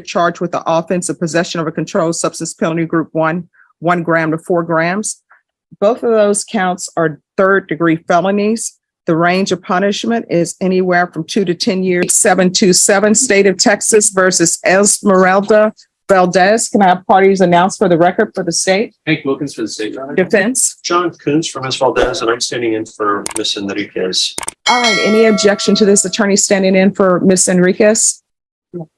charged with the offense of possession of a controlled substance penalty group 1 gram to 4 grams. Both of those counts are third-degree felonies. The range of punishment is anywhere from 2 to 10 years. 727, State of Texas versus Esmeralda Valdez. Can I have parties announced for the record for the state? Hank Wilkins for the state, Your Honor. Defense. John Coons for Ms. Valdez, and I'm standing in for Ms. Enriquez. All right, any objection to this attorney standing in for Ms. Enriquez? No.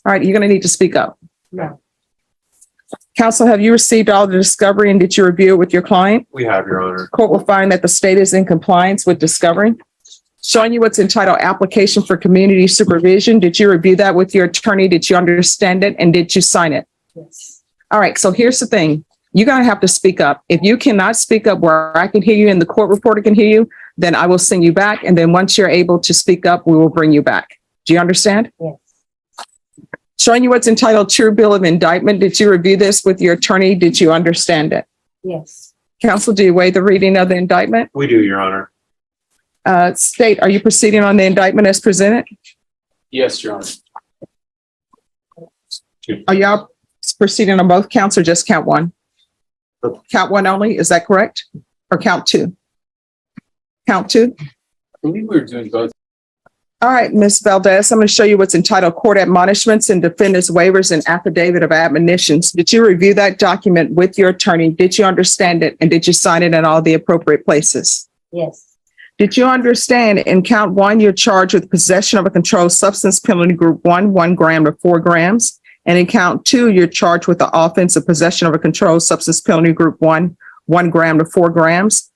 All right, you're going to need to speak up. No. Counsel, have you received all the discovery and did you review it with your client? We have, Your Honor. Court will find that the state is in compliance with discovery. Showing you what's entitled application for community supervision. Did you review that with your attorney? Did you understand it? And did you sign it? Yes. All right. So here's the thing. You're going to have to speak up. If you cannot speak up where I can hear you and the court reporter can hear you, then I will send you back. And then once you're able to speak up, we will bring you back. Do you understand? Yes. Showing you what's entitled true bill of indictment. Did you review this with your attorney? Did you understand it? Yes. Counsel, do you waive the reading of the indictment? We do, Your Honor. State, are you proceeding on the indictment as presented? Yes, Your Honor. Are y'all proceeding on both counts or just count one? Count one only, is that correct? Or count two? Count two? I believe we were doing both. All right, Ms. Valdez, I'm going to show you what's entitled court admonishments and defendant's waivers and affidavit of admonitions. Did you review that document with your attorney? Did you understand it? And did you sign it in all the appropriate places? Yes. Did you understand in count one, you're charged with possession of a controlled substance penalty group 1 gram to 4 grams. And in count two, you're charged with the offense of possession of a controlled substance penalty group 1 gram to 4 grams.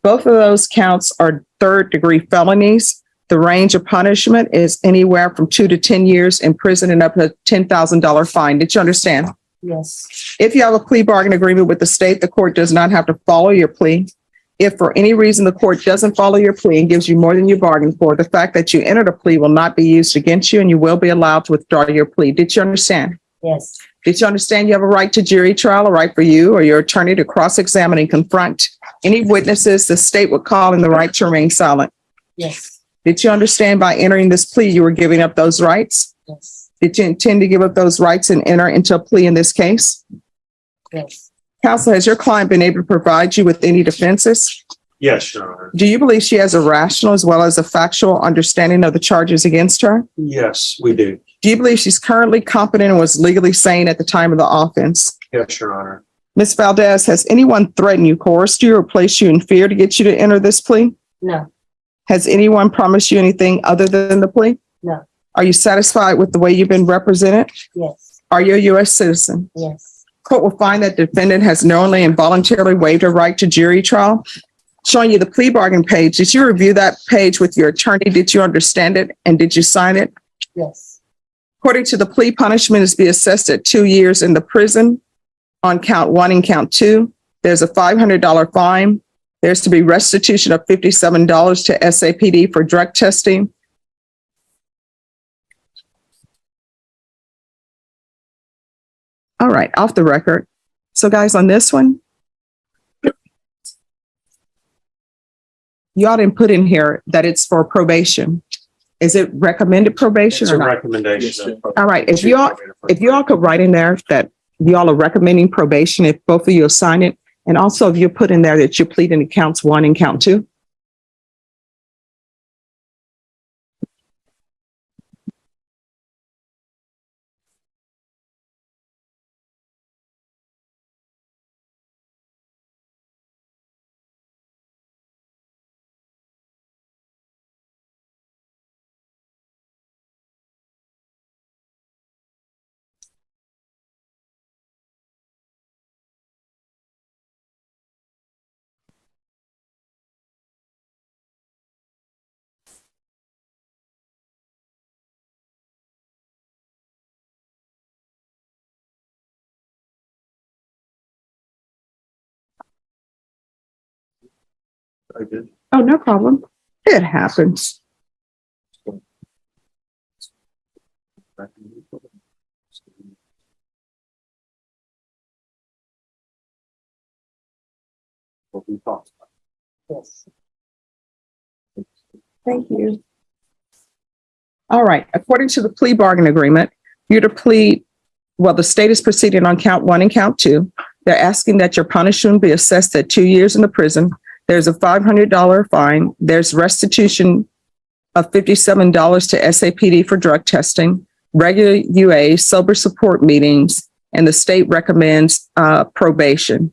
Both of those counts are third-degree felonies. The range of punishment is anywhere from 2 to 10 years in prison and up to a $10,000 fine. Did you understand? Yes. If you have a plea bargain agreement with the state, the court does not have to follow your plea. If for any reason the court doesn't follow your plea and gives you more than you bargained for, the fact that you entered a plea will not be used against you and you will be allowed to withdraw your plea. Did you understand? Yes. Did you understand you have a right to jury trial, a right for you or your attorney to cross-examine and confront any witnesses the state would call and the right to remain silent? Yes. Did you understand by entering this plea, you were giving up those rights? Yes. Did you intend to give up those rights and enter into a plea in this case? Yes. Counsel, has your client been able to provide you with any defenses? Yes, Your Honor. Do you believe she has a rational as well as a factual understanding of the charges against her? Yes, we do. Do you believe she's currently competent and was legally sane at the time of the offense? Yes, Your Honor. Ms. Valdez, has anyone threatened you, coerced you, or placed you in fear to get you to enter this plea? No. Has anyone promised you anything other than the plea? No. Are you satisfied with the way you've been represented? Yes. Are you a U.S. citizen? Yes. Court will find that defendant has knowingly and voluntarily waived her right to jury trial. Showing you the plea bargain page. Did you review that page with your attorney? Did you understand it? And did you sign it? Yes. According to the plea, punishment is to be assessed at 2 years in the prison on count one and count two. There's a $500 fine. There's to be restitution of $57 to SAPD for drug testing. All right, off the record. So guys, on this one, y'all didn't put in here that it's for probation. Is it recommended probation It's or a not? recommendation. All right, if you all could write in there that y'all are recommending probation, if both of you assign it, and also if you put in there that you're pleading to counts 1 and count 2. I did. Oh, no problem. It happens. What we talked about. Yes. Thank you. All right. According to the plea bargain agreement, you're to plead Well, the state is proceeding on count one and count two. They're asking that your punishment be assessed at 2 years in the prison. There's a $500 fine. There's restitution of $57 to SAPD for drug testing, regular UA, sober support meetings, and the state recommends probation.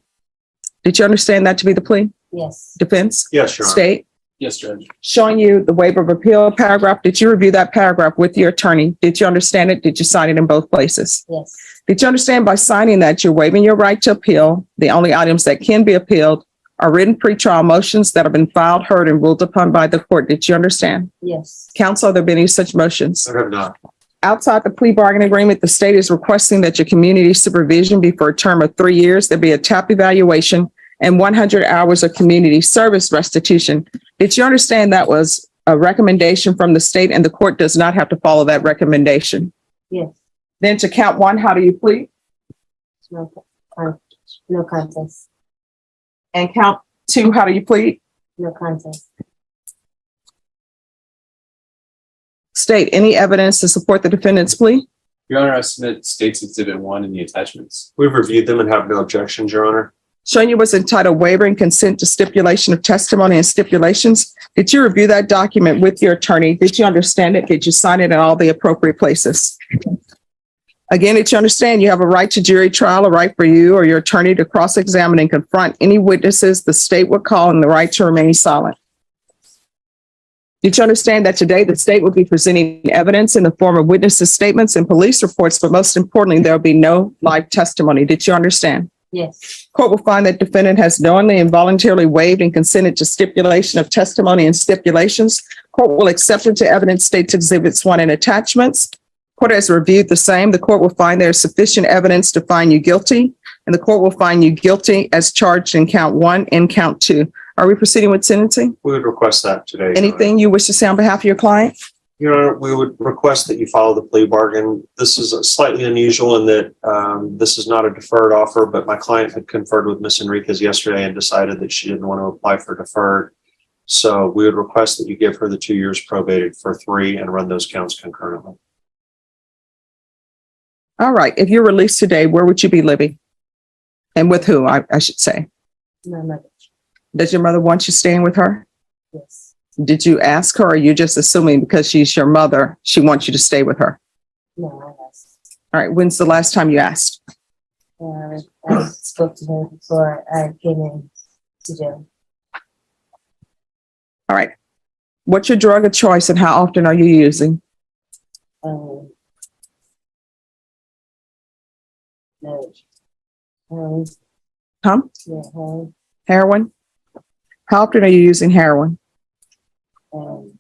Did you understand that to be the plea? Yes. Defense? Yes, Your Honor. State? Yes, Judge. Showing you the waiver of appeal paragraph. Did you review that paragraph with your attorney? Did you understand it? Did you sign it in both places? Yes. Did you understand by signing that you're waiving your right to appeal? The only items that can be appealed are written pretrial motions that have been filed, heard, and ruled upon by the court. Did you understand? Yes. Counsel, have there been any such motions? I have not. Outside the plea bargaining agreement, the state is requesting that your community supervision be for a term of 3 years. There be a TAP evaluation and 100 hours of community service restitution. Did you understand that was a recommendation from the state and the court does not have to follow that recommendation? Yes. Then to count one, how do you plead? No contest. And count two, how do you plead? No contest. State any evidence to support the defendant's plea? Your Honor, I submit State's Exhibit 1 in the attachments. We've reviewed them and have no objections, Your Honor. Showing you was entitled waiver and consent to stipulation of testimony and stipulations. Did you review that document with your attorney? Did you understand it? Did you sign it in all the appropriate places? Again, did you understand you have a right to jury trial, a right for you or your attorney to cross-examine and confront any witnesses the state would call and the right to remain silent? Did you understand that today the state will be presenting evidence in the form of witnesses' statements and police reports, but most importantly, there will be no live testimony? Did you understand? Yes. Court will find that defendant has knowingly and voluntarily waived and consented to stipulation of testimony and stipulations. Court will accept into evidence State's Exhibits 1 and attachments. Court has reviewed the same. The court will find there is sufficient evidence to find you guilty, and the court will find you guilty as charged in count one and count two. Are we proceeding with sentencing? We would request that today. Your Honor. Anything you wish to say on behalf of your client? Your Honor, we would request that you follow the plea bargain. This is slightly unusual in that this is not a deferred offer, but my client had conferred with Ms. Enriquez yesterday and decided that she didn't want to apply for deferred. So we would request that you give her the 2 years probated for 3 and run those counts concurrently. All right. If you're released today, where would you be living? And with who, I should say? My mother. Does your mother want you staying with her? Yes. Did you ask her, or are you just assuming because she's your mother, she wants you to stay with her? No, I asked. All right. When's the last time you asked? I spoke to her before I came in to jail. All right. What's your drug of choice and how often are you using? No. Huh? Yeah, Heroin? How often are you using heroin? I'm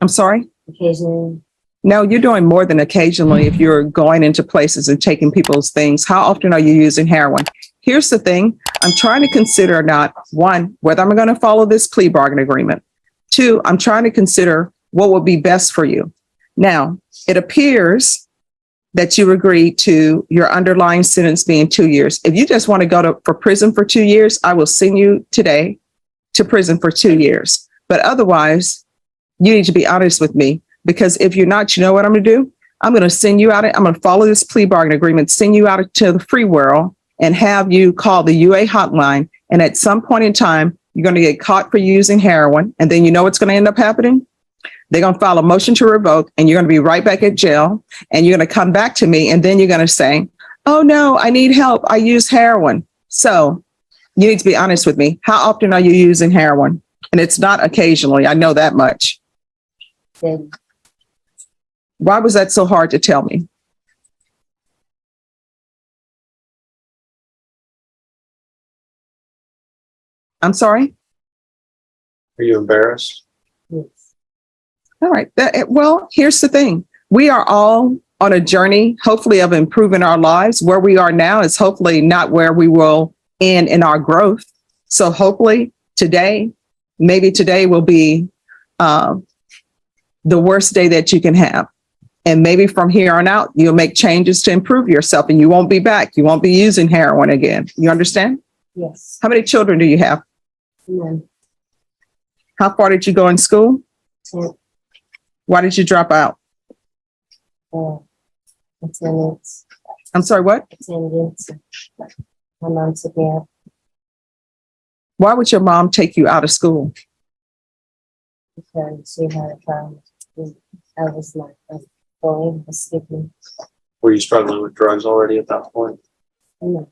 sorry? Occasionally. No, you're doing more than occasionally if you're going into places and taking people's things. How often are you using heroin? Here's the thing. I'm trying to consider not, one, whether I'm going to follow this plea bargain agreement. 2, I'm trying to consider what would be best for you. Now, it appears that you agreed to your underlying sentence being 2 years. If you just want to go for prison for 2 years, I will send you today to prison for 2 years. But otherwise, you need to be honest with me, because if you're not, you know what I'm going to do? I'm going to send you out. I'm going to follow this plea bargain agreement, send you out to the free world and have you call the UA hotline. And at some point in time, you're going to get caught for using heroin. And then you know what's going to end up happening? They're going to file a motion to revoke and you're going to be right back at jail and you're going to come back to me. And then you're going to say, oh no, I need help. I use heroin. So you need to be honest with me. How often are you using heroin? And it's not occasionally. I know that much. Then Why was that so hard to tell me? I'm sorry? Are you embarrassed? yes. All right. Well, here's the thing. We are all on a journey, hopefully, of improving our lives. Where we are now is hopefully not where we will end in our growth. So hopefully today, maybe today will be the worst day that you can have. And maybe from here on out, you'll make changes to improve yourself and you won't be back. You won't be using heroin again. You understand? Yes. How many children do you have? None. How far did you go in school? 10. Why did you drop out? Attendance, I'm sorry, what? attendance. My mom took me out Why would your mom take you out of school? because she had a problem. I was not going, was skipping. Were you struggling with drugs already at that point? No,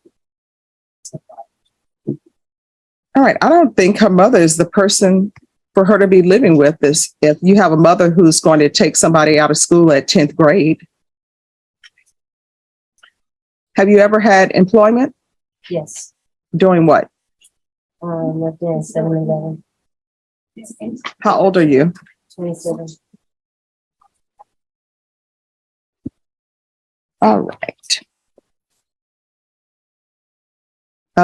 All right. I don't think her mother is the person for her to be living with. This, if you have a mother who's going to take somebody out of school at 10th grade. Have you ever had employment? yes. Doing what? Worked there at 7-Eleven, How old are you? 27. All right.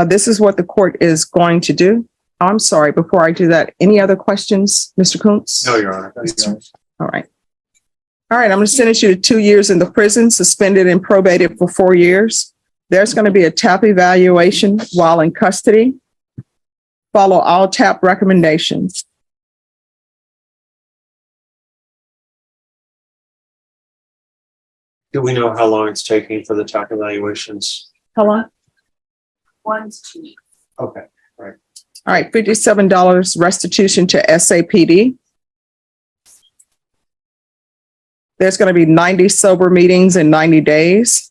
This is what the court is going to do. I'm sorry, before I do that, any other questions, Mr. Kuntz? No, Your Honor. All right. All right, I'm going to sentence you to 2 years in the prison, suspended and probated for 4 years. There's going to be a TAP evaluation while in custody. Follow all TAP recommendations. Do we know how long it's taking for the TAC evaluations? How long? 1 to 2 weeks. Okay. All right, $57 restitution to SAPD. There's going to be 90 sober meetings in 90 days.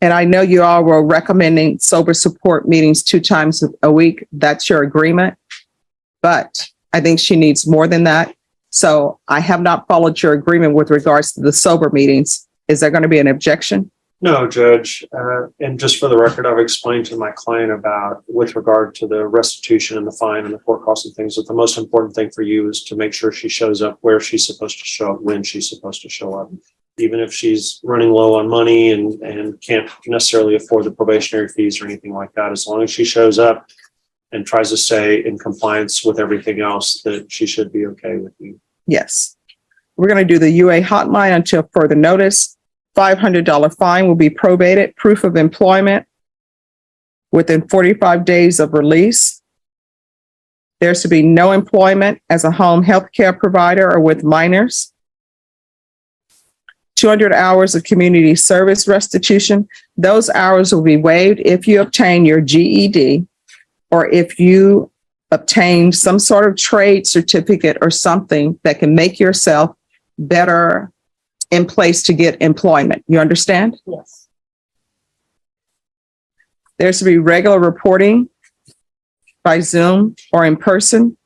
And I know you all were recommending sober support meetings 2 times a week. That's your agreement. But I think she needs more than that. So I have not followed your agreement with regards to the sober meetings. Is there going to be an objection? No, Judge. And just for the record, I've explained to my client about, with regard to the restitution and the fine and the court costs and things, that the most important thing for you is to make sure she shows up where she's supposed to show up, when she's supposed to show up. Even if she's running low on money and can't necessarily afford the probationary fees or anything like that, as long as she shows up and tries to stay in compliance with everything else, that she should be okay with you. Yes. We're going to do the UA hotline until further notice. $500 fine will be probated. Proof of employment within 45 days of release. There's to be no employment as a home health care provider or with minors. 200 hours of community service restitution. Those hours will be waived if you obtain your GED or if you obtain some sort of trade certificate or something that can make yourself better in place to get employment. You understand? Yes. There's to be regular reporting by Zoom or in person.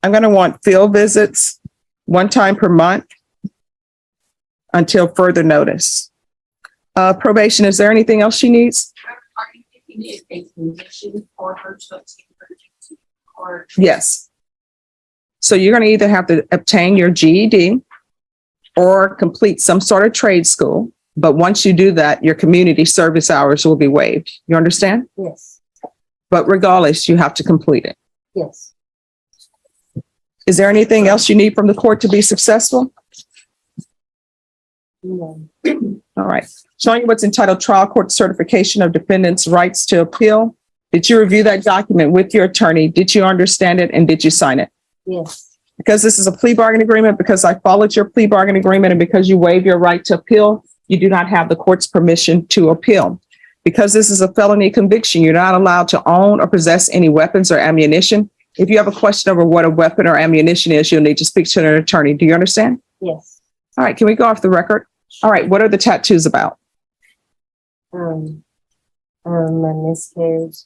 I'm going to want field visits 1 time per month until further notice. Probation, is there anything else she needs? Are you thinking it a condition for her to obtain her or? Yes. So you're going to either have to obtain your GED or complete some sort of trade school. But once you do that, your community service hours will be waived. You understand? Yes. But regardless, you have to complete it. Yes. Is there anything else you need from the court to be successful? No. All right. Showing you what's entitled Trial Court Certification of Defendant's Rights to Appeal. Did you review that document with your attorney? Did you understand it and did you sign it? Yes. Because this is a plea bargain agreement, because I followed your plea bargain agreement and because you waive your right to appeal, you do not have the court's permission to appeal. Because this is a felony conviction, you're not allowed to own or possess any weapons or ammunition. If you have a question over what a weapon or ammunition is, you'll need to speak to an attorney. Do you understand? Yes. All right. Can we go off the record? All right. What are the tattoos about? My miscarriage,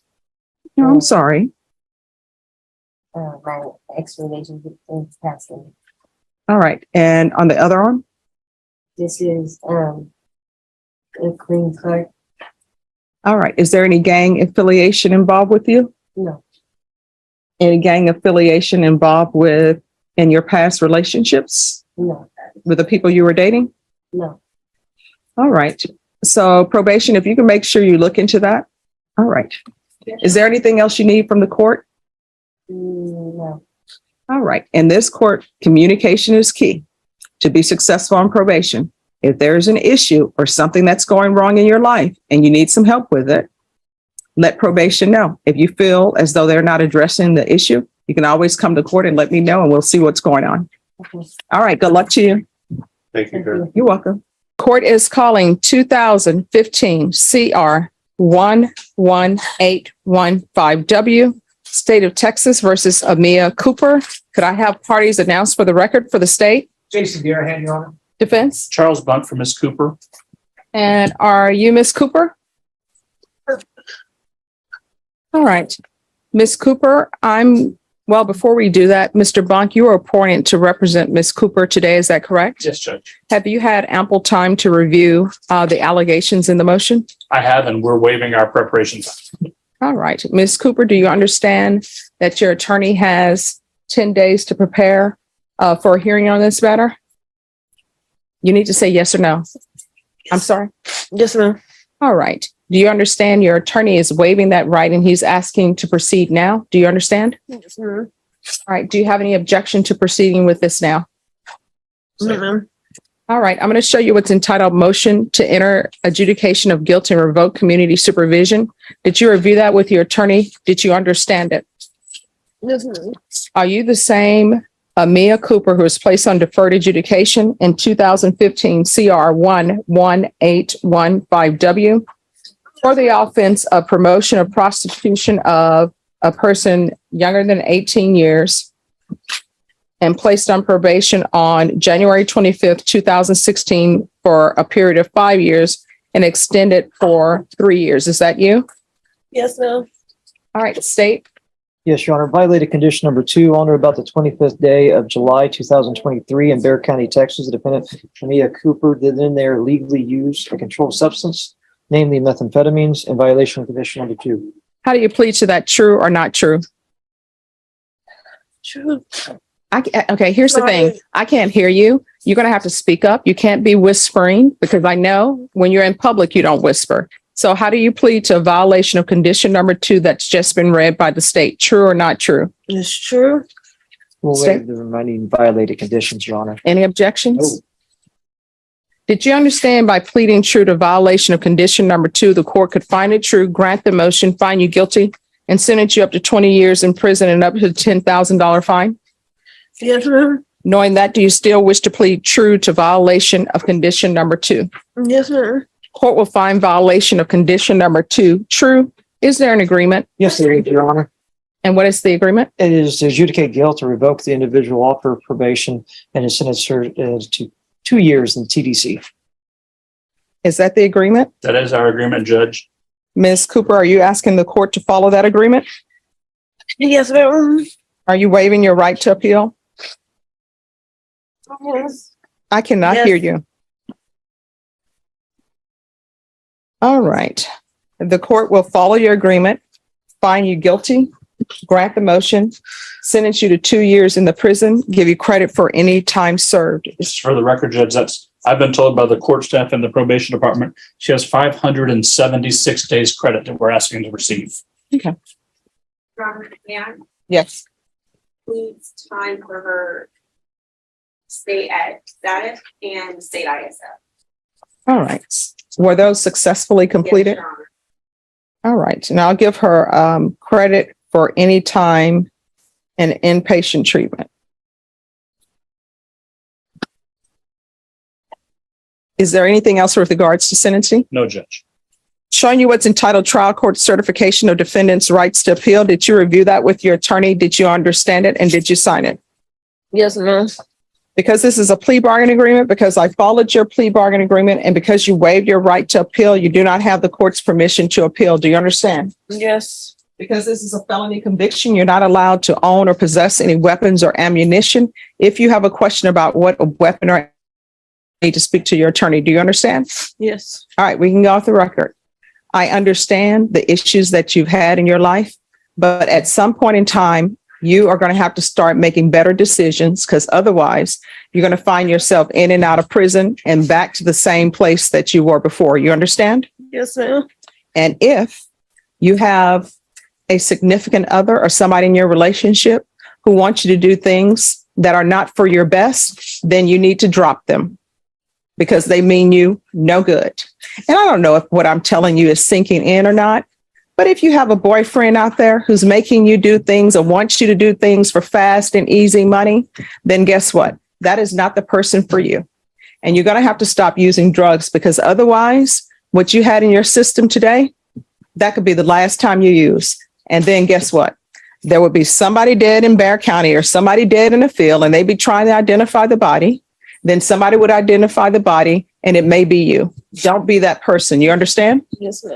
No, I'm sorry. my ex-relationship is passing. All right. And on the other arm? This is, a clean card. All right. Is there any gang affiliation involved with you? No. Any gang affiliation involved with in your past relationships No. with the people you were dating? No. All right. So probation, if you can make sure you look into that. All right. Is there anything else you need from the court? No. All right. In this court, communication is key to be successful on probation. If there's an issue or something that's going wrong in your life and you need some help with it, let probation know. If you feel as though they're not addressing the issue, You can always come to court and let me know and we'll see what's going on. All right, good luck to you. Thank you, Karen. You're welcome. Court is calling 2015 CR 11815W, State of Texas versus Amia Cooper. Could I have parties announced for the record for the state? Jason Garahan, Your Honor. Defense? Charles Bunt for Ms. Cooper. And are you Miss Cooper? All right. Miss Cooper, before we do that, Mr. Bonk, you are appointed to represent Miss Cooper today. Is that correct? Yes, Judge. Have you had ample time to review the allegations in the motion? I have, and we're waiving our preparation time. All right. Miss Cooper, do you understand that your attorney has 10 days to prepare for a hearing on this matter? You need to say yes or no. I'm sorry. Yes, ma'am. All right. Do you understand your attorney is waiving that right and he's asking to proceed now? Do you understand? Yes, ma'am. All right. Do you have any objection to proceeding with this now? No, ma'am. All right. I'm going to show you what's entitled Motion to Enter Adjudication of Guilt and Revoke Community Supervision. Did you review that with your attorney? Did you understand it? Yes, ma'am. Are you the same Amia Cooper who was placed on deferred adjudication in 2015 CR 11815W for the offense of promotion or prostitution of a person younger than 18 years and placed on probation on January 25th, 2016 for a period of 5 years and extended for 3 years? Is that you? Yes, ma'am. All right, state. Yes, Your Honor. Violated condition number 2 on or about the 25th day of July 2023 in Bexar County, Texas. The defendant, Amia Cooper, did in there legally use a controlled substance, namely methamphetamines, in violation of condition number 2. How do you plead to that? True or not true? True. Okay, here's the thing. I can't hear you. You're going to have to speak up. You can't be whispering because I know when you're in public, you don't whisper. So how do you plead to a violation of condition number 2 that's just been read by the state? True or not true? It's true. We'll State. waive the remaining violated conditions, Your Honor. Any objections? No. Did you understand by pleading true to violation of condition number 2, the court could find it true, grant the motion, find you guilty, and sentence you up to 20 years in prison and up to a $10,000 fine? Yes, ma'am. Knowing that, do you still wish to plead true to violation of condition number 2? Yes, ma'am. Court will find violation of condition number 2 true. Is there an agreement? Yes, there is, Your Honor. And what is the agreement? It is to adjudicate guilt or revoke the individual offer of probation and is sentenced to 2 years in TDC. Is that the agreement? That is our agreement, Judge. Ms. Cooper, are you asking the court to follow that agreement? Yes, ma'am. Are you waiving your right to appeal? Yes. I cannot Yes. hear you. All right. The court will follow your agreement, find you guilty, grant the motion, sentence you to 2 years in the prison, give you credit for any time served. For the record, Judge, I've been told by the court staff and the probation department, she has 576 days credit that we're asking to receive. Robert, and Yes. includes time for her state at status and state ISF. All right. Were those successfully completed? Yes, Your Honor. All right. And I'll give her credit for any time and inpatient treatment. Is there anything else with regards to sentencing? No, Judge. Showing you what's entitled Trial Court Certification of Defendant's Rights to Appeal. Did you review that with your attorney? Did you understand it? And did you sign it? Yes, ma'am. Because this is a plea bargain agreement, because I followed your plea bargain agreement, and because you waived your right to appeal, you do not have the court's permission to appeal. Do you understand? Yes. Because this is a felony conviction, you're not allowed to own or possess any weapons or ammunition. If you have a question about what a weapon or need to speak to your attorney. Do you understand? Yes. All right, we can go off the record. I understand the issues that you've had in your life, but at some point in time, you are going to have to start making better decisions, because otherwise you're going to find yourself in and out of prison and back to the same place that you were before. You understand? Yes, ma'am. And if you have a significant other or somebody in your relationship who wants you to do things that are not for your best, then you need to drop them, because they mean you no good. And I don't know if what I'm telling you is sinking in or not, But if you have a boyfriend out there who's making you do things or wants you to do things for fast and easy money, then guess what? That is not the person for you. And you're going to have to stop using drugs, because otherwise, what you had in your system today, that could be the last time you use. And then guess what? There would be somebody dead in Bear County or somebody dead in the field, and they'd be trying to identify the body. Then somebody would identify the body, and it may be you. Don't be that person. You understand? Yes, ma'am.